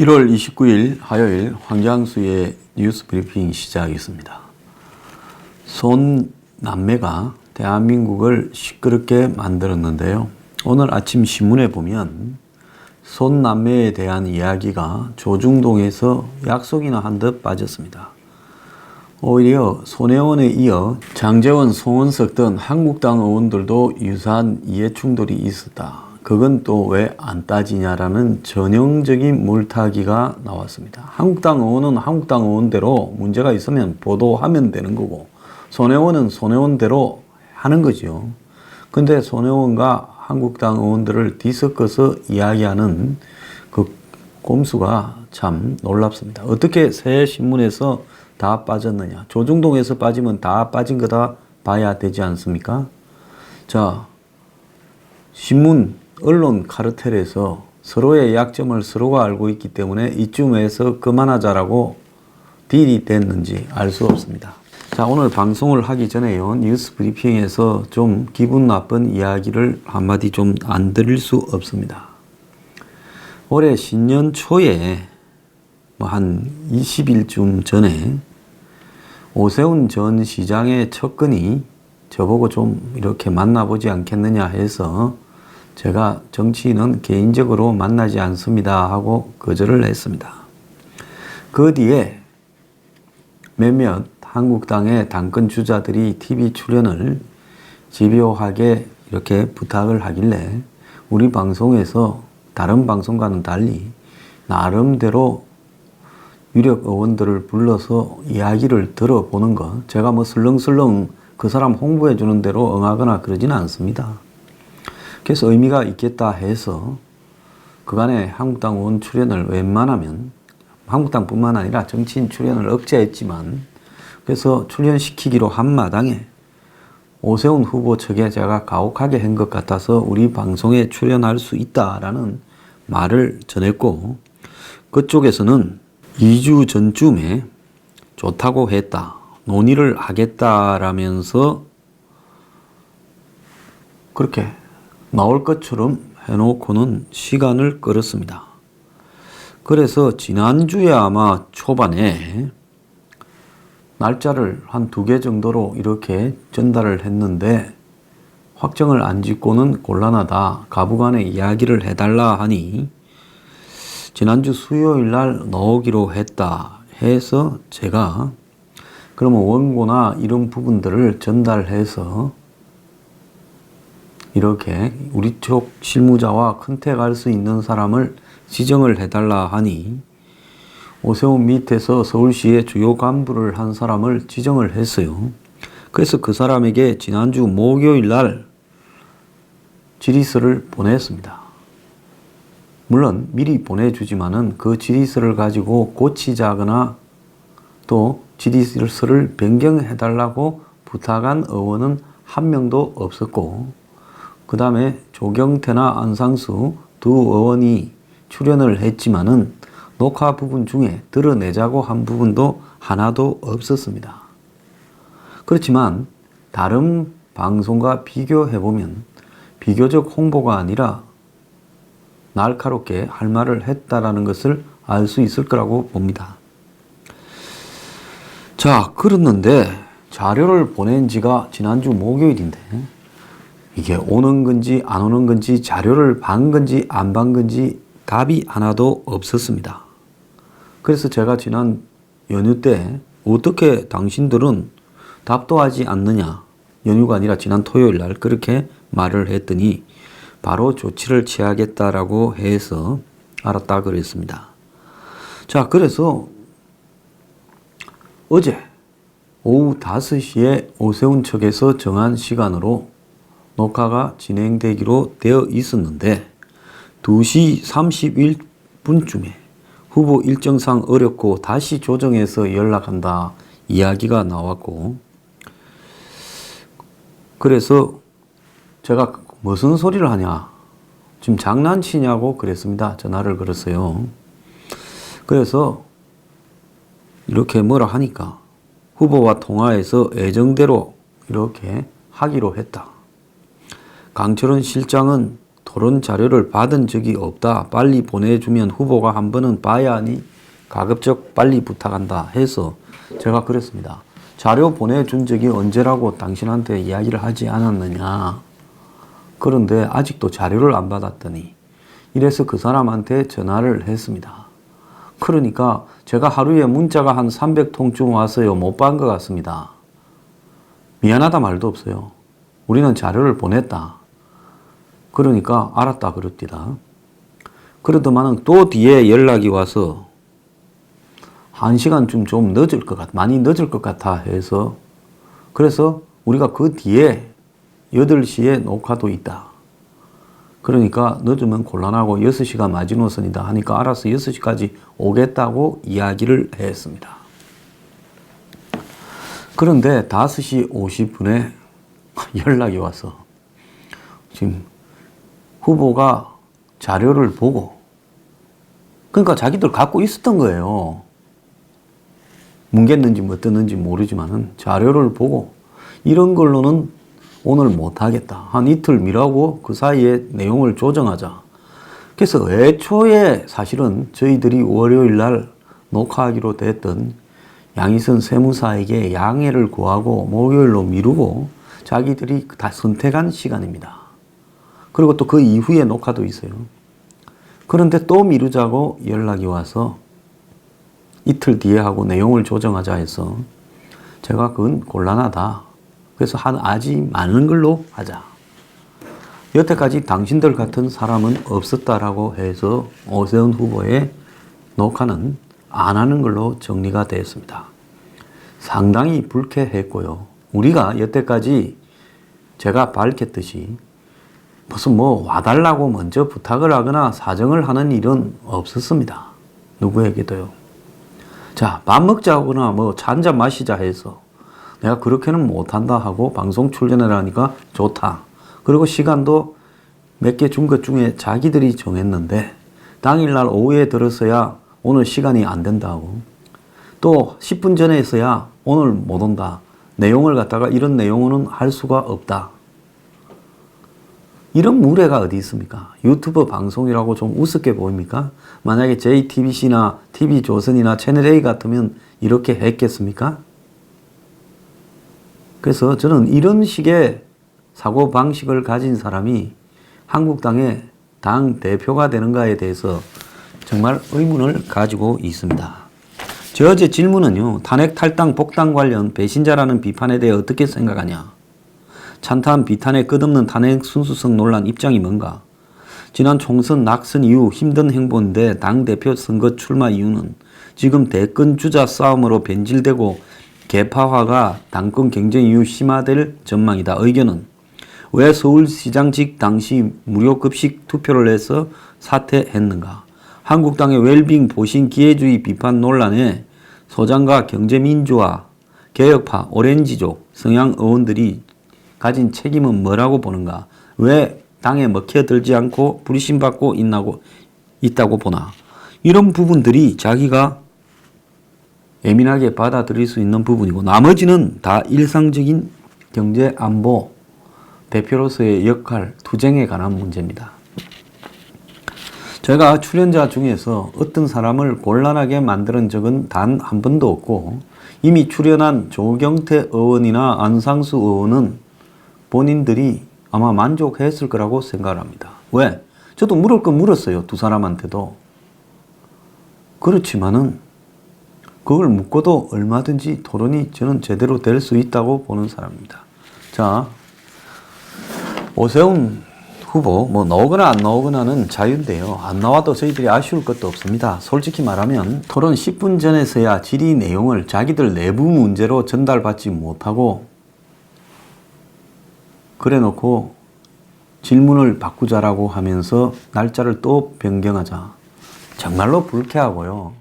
1월 29일 화요일 황장수의 뉴스 브리핑 시작하겠습니다. 손남매가 대한민국을 시끄럽게 만들었는데요. 오늘 아침 신문에 보면 손남매에 대한 이야기가 조중동에서 약속이나 한 듯 빠졌습니다. 오히려 손혜원에 이어 장제원, 송원석 등 한국당 의원들도 유사한 이해충돌이 있었다. 그건 또 왜 안 따지냐라는 전형적인 물타기가 나왔습니다. 한국당 의원은 한국당 의원대로 문제가 있으면 보도하면 되는 거고, 손혜원은 손혜원대로 하는 거죠. 근데 손혜원과 한국당 의원들을 뒤섞어서 이야기하는 그 꼼수가 참 놀랍습니다. 어떻게 새 신문에서 다 빠졌느냐. 조중동에서 빠지면 다 빠진 거다 봐야 되지 않습니까? 자, 신문, 언론 카르텔에서 서로의 약점을 서로가 알고 있기 때문에 이쯤에서 그만하자라고 딜이 됐는지 알 수 없습니다. 자, 오늘 방송을 하기 전에요. 뉴스 브리핑에서 좀 기분 나쁜 이야기를 한마디 좀 안 드릴 수 없습니다. 올해 신년 초에 한 20일쯤 전에 오세훈 전 시장의 측근이 저보고 좀 이렇게 만나보지 않겠느냐 해서 제가 정치인은 개인적으로 만나지 않습니다 하고 거절을 했습니다. 그 뒤에 몇몇 한국당의 당권 주자들이 TV 출연을 집요하게 이렇게 부탁을 하길래 우리 방송에서 다른 방송과는 달리 나름대로 유력 의원들을 불러서 이야기를 들어보는 것, 제가 뭐 슬렁슬렁 그 사람 홍보해 주는 대로 응하거나 그러지는 않습니다. 그래서 의미가 있겠다 해서 그간의 한국당 의원 출연을 웬만하면 한국당뿐만 아니라 정치인 출연을 억제했지만 그래서 출연시키기로 한 마당에 오세훈 후보 측에 제가 가혹하게 한 것 같아서 우리 방송에 출연할 수 있다라는 말을 전했고, 그쪽에서는 2주 전쯤에 좋다고 했다, 논의를 하겠다라면서 그렇게 나올 것처럼 해놓고는 시간을 끌었습니다. 그래서 지난주에 아마 초반에 날짜를 한 2개 정도로 이렇게 전달을 했는데 확정을 안 짓고는 곤란하다, 가부간에 이야기를 해달라 하니 지난주 수요일 날 넣기로 했다 해서 제가 그러면 원고나 이런 부분들을 전달해서 이렇게 우리 쪽 실무자와 컨택할 수 있는 사람을 지정을 해달라 하니 오세훈 밑에서 서울시의 주요 간부를 한 사람을 지정을 했어요. 그래서 그 사람에게 지난주 목요일 날 질의서를 보냈습니다. 물론 미리 보내주지만은 그 질의서를 가지고 고치자거나 또 질의서를 변경해달라고 부탁한 의원은 한 명도 없었고, 그 다음에 조경태나 안상수 두 의원이 출연을 했지만은 녹화 부분 중에 드러내자고 한 부분도 하나도 없었습니다. 그렇지만 다른 방송과 비교해보면 비교적 홍보가 아니라 날카롭게 할 말을 했다라는 것을 알 수 있을 거라고 봅니다. 자, 그랬는데 자료를 보낸 지가 지난주 목요일인데 이게 오는 건지 안 오는 건지, 자료를 반 건지 안 반 건지 답이 하나도 없었습니다. 그래서 제가 지난 연휴 때 어떻게 당신들은 답도 하지 않느냐, 연휴가 아니라 지난 토요일 날 그렇게 말을 했더니 바로 조치를 취하겠다라고 해서 알았다 그랬습니다. 자, 그래서 어제 오후 5시에 오세훈 측에서 정한 시간으로 녹화가 진행되기로 되어 있었는데 2시 31분쯤에 후보 일정상 어렵고 다시 조정해서 연락한다 이야기가 나왔고, 그래서 제가 무슨 소리를 하냐, 지금 장난치냐고 그랬습니다. 전화를 걸었어요. 그래서 이렇게 뭐라 하니까 후보와 통화해서 예정대로 이렇게 하기로 했다. 강철원 실장은 토론 자료를 받은 적이 없다. 빨리 보내주면 후보가 한 번은 봐야 하니 가급적 빨리 부탁한다 해서 제가 그랬습니다. 자료 보내준 적이 언제라고 당신한테 이야기를 하지 않았느냐. 그런데 아직도 자료를 안 받았더니 이래서 그 사람한테 전화를 했습니다. 그러니까 제가 하루에 문자가 한 300통쯤 왔어요. 못 받은 것 같습니다. 미안하다 말도 없어요. 우리는 자료를 보냈다. 그러니까 알았다 그럽디다. 그러더만은 또 뒤에 연락이 와서 1시간쯤 좀 늦을 것 같아. 많이 늦을 것 같아 해서 그래서 우리가 그 뒤에 8시에 녹화도 있다. 그러니까 늦으면 곤란하고 6시가 마지노선이다 하니까 알아서 6시까지 오겠다고 이야기를 했습니다. 그런데 5시 50분에 연락이 와서 지금 후보가 자료를 보고 그러니까 자기들 갖고 있었던 거예요. 뭉갰는지 뭐 어땠는지 모르지만은 자료를 보고 이런 걸로는 오늘 못하겠다. 한 이틀 미라고 그 사이에 내용을 조정하자. 그래서 애초에 사실은 저희들이 월요일 날 녹화하기로 됐던 양희선 세무사에게 양해를 구하고 목요일로 미루고 자기들이 다 선택한 시간입니다. 그리고 또 그 이후에 녹화도 있어요. 그런데 또 미루자고 연락이 와서 이틀 뒤에 하고 내용을 조정하자 해서 제가 그건 곤란하다. 그래서 아직 많은 걸로 하자. 여태까지 당신들 같은 사람은 없었다라고 해서 오세훈 후보의 녹화는 안 하는 걸로 정리가 되었습니다. 상당히 불쾌했고요. 우리가 여태까지 제가 밝혔듯이 무슨 뭐 와달라고 먼저 부탁을 하거나 사정을 하는 일은 없었습니다. 누구에게도요. 자, 밥 먹자거나 뭐 차 한잔 마시자 해서 내가 그렇게는 못한다 하고 방송 출연을 하니까 좋다. 그리고 시간도 몇 개 준 것 중에 자기들이 정했는데 당일날 오후에 들어서야 오늘 시간이 안 된다고. 또 10분 전에 있어야 오늘 못 온다. 내용을 갖다가 이런 내용은 할 수가 없다. 이런 무례가 어디 있습니까? 유튜브 방송이라고 좀 우습게 보입니까? 만약에 JTBC나 TV조선이나 채널A 같으면 이렇게 했겠습니까? 그래서 저는 이런 식의 사고방식을 가진 사람이 한국당의 당 대표가 되는가에 대해서 정말 의문을 가지고 있습니다. 제 어제 질문은요. 탄핵 탈당 복당 관련 배신자라는 비판에 대해 어떻게 생각하냐. 찬탄 비탄의 끝없는 탄핵 순수성 논란 입장이 뭔가. 지난 총선 낙선 이후 힘든 행보인데 당대표 선거 출마 이유는 지금 대권 주자 싸움으로 변질되고 개파화가 당권 경쟁 이후 심화될 전망이다. 의견은 왜 서울시장직 당시 무료급식 투표를 해서 사퇴했는가. 한국당의 웰빙 보신 기회주의 비판 논란에 소장과 경제민주화, 개혁파, 오렌지족, 성향 의원들이 가진 책임은 뭐라고 보는가. 왜 당에 먹혀들지 않고 불신받고 있다고 보나. 이런 부분들이 자기가 예민하게 받아들일 수 있는 부분이고 나머지는 다 일상적인 경제 안보 대표로서의 역할, 투쟁에 관한 문제입니다. 제가 출연자 중에서 어떤 사람을 곤란하게 만드는 적은 단 한 번도 없고 이미 출연한 조경태 의원이나 안상수 의원은 본인들이 아마 만족했을 거라고 생각을 합니다. 왜? 저도 물을 건 물었어요. 두 사람한테도. 그렇지만은 그걸 묻고도 얼마든지 토론이 저는 제대로 될 수 있다고 보는 사람입니다. 자, 오세훈 후보 뭐 나오거나 안 나오거나는 자유인데요. 안 나와도 저희들이 아쉬울 것도 없습니다. 솔직히 말하면 토론 10분 전에서야 질의 내용을 자기들 내부 문제로 전달받지 못하고 그래놓고 질문을 바꾸자라고 하면서 날짜를 또 변경하자. 정말로 불쾌하고요.